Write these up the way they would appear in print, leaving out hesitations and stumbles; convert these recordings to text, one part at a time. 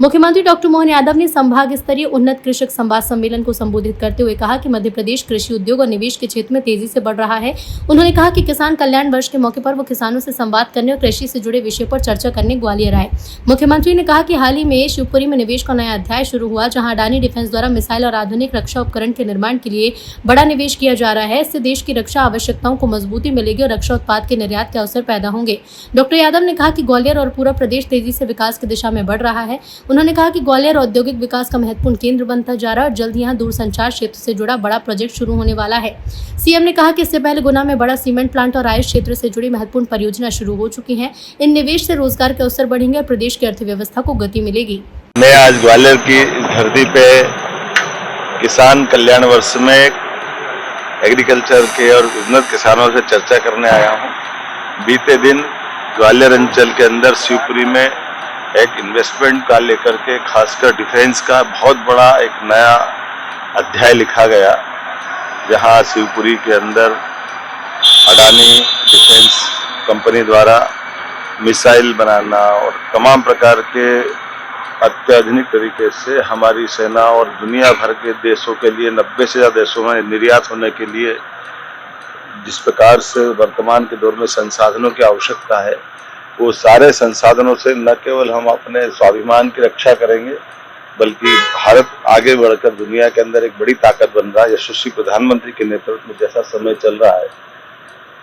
मुख्यमंत्री डॉक्टर मोहन यादव ने संभाग स्तरीय उन्नत कृषक संवाद सम्मेलन को संबोधित करते हुए कहा कि मध्य प्रदेश कृषि उद्योग और निवेश के क्षेत्र में तेजी से बढ़ रहा है। उन्होंने कहा कि किसान कल्याण वर्ष के मौके पर वो किसानों से संवाद करने और कृषि से जुड़े विषय पर चर्चा करने ग्वालियर आए। मुख्यमंत्री ने कहा कि हाल ही में शिवपुरी में निवेश का नया अध्याय शुरू हुआ, जहाँ अडानी डिफेंस द्वारा मिसाइल और आधुनिक रक्षा उपकरण के निर्माण के लिए बड़ा निवेश किया जा रहा है। इससे देश की रक्षा आवश्यकताओं को मजबूती मिलेगी और रक्षा उत्पाद के निर्यात के अवसर पैदा होंगे। डॉक्टर यादव ने कहा कि ग्वालियर और पूरा प्रदेश तेजी से विकास की दिशा में बढ़ रहा है। उन्होंने कहा कि ग्वालियर औद्योगिक विकास का महत्वपूर्ण केंद्र बनता जा रहा है और जल्द यहां दूरसंचार क्षेत्र से जुड़ा बड़ा प्रोजेक्ट शुरू होने वाला है। सीएम ने कहा कि इससे पहले गुना में बड़ा सीमेंट प्लांट और आयुष क्षेत्र से जुड़ी महत्वपूर्ण परियोजना शुरू हो चुकी हैं। इन निवेश से रोजगार के अवसर बढ़ेंगे और प्रदेश की अर्थव्यवस्था को गति मिलेगी। मैं आज ग्वालियर की धरती पे किसान कल्याण वर्ष में एग्रीकल्चर के और उन्नत किसानों से चर्चा करने आया हूँ। बीते दिन ग्वालियर अंचल के अंदर शिवपुरी में एक इन्वेस्टमेंट का लेकर के खासकर डिफेंस का बहुत बड़ा एक नया अध्याय लिखा गया, जहां शिवपुरी के अंदर अडानी डिफेंस कंपनी द्वारा मिसाइल बनाना और तमाम प्रकार के अत्याधुनिक तरीके से हमारी सेना और दुनिया भर के देशों के लिए 90 से ज़्यादा देशों में निर्यात होने के लिए जिस प्रकार से वर्तमान के दौर में संसाधनों की आवश्यकता है, वो सारे संसाधनों से न केवल हम अपने स्वाभिमान की रक्षा करेंगे, बल्कि भारत आगे बढ़कर दुनिया के अंदर एक बड़ी ताकत बन रहा है। यशस्वी प्रधानमंत्री के नेतृत्व में जैसा समय चल रहा है,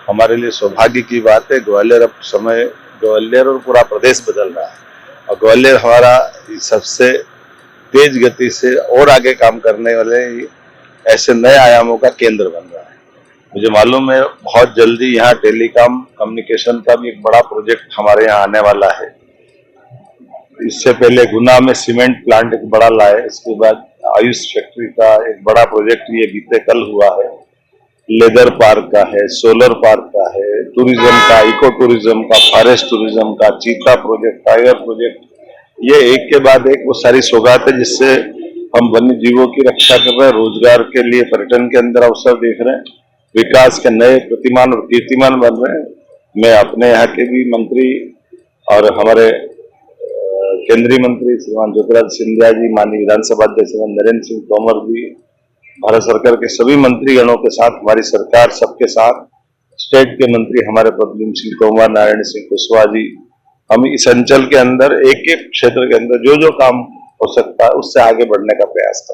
हमारे लिए सौभाग्य की बात है। ग्वालियर और पूरा प्रदेश बदल रहा है और ग्वालियर हमारा सबसे तेज गति से और आगे काम करने वाले ऐसे नए आयामों का केंद्र बन रहा है। मुझे मालूम है बहुत जल्दी यहाँ टेलीकॉम कम्युनिकेशन का भी एक बड़ा प्रोजेक्ट हमारे यहाँ आने वाला है। इससे पहले गुना में सीमेंट प्लांट एक बड़ा लाए, इसके बाद आयुष फैक्ट्री का एक बड़ा प्रोजेक्ट ये बीते कल हुआ है। लेदर पार्क का है, सोलर पार्क का है, टूरिज्म का, इको टूरिज्म का, फॉरेस्ट टूरिज्म का, चीता प्रोजेक्ट, टाइगर प्रोजेक्ट, ये एक के बाद एक वो सारी सौगात है जिससे हम वन्य जीवों की रक्षा कर रहे हैं, रोजगार के लिए पर्यटन के अंदर अवसर देख रहे हैं, विकास के नए प्रतिमान और कीर्तिमान बन रहे हैं। मैं अपने यहाँ के भी मंत्री और हमारे केंद्रीय मंत्री श्रीमान ज्योतिरादित्य सिंधिया जी, माननीय विधानसभा अध्यक्ष नरेंद्र सिंह तोमर जी, भारत सरकार के सभी मंत्रीगणों के साथ हमारी सरकार सबके साथ, स्टेट के मंत्री हमारे प्रद्युम्न सिंह तोमर, नारायण सिंह कुशवाहा जी, हम इस अंचल के अंदर एक एक क्षेत्र के अंदर जो जो काम हो सकता है उससे आगे बढ़ने का प्रयास करें।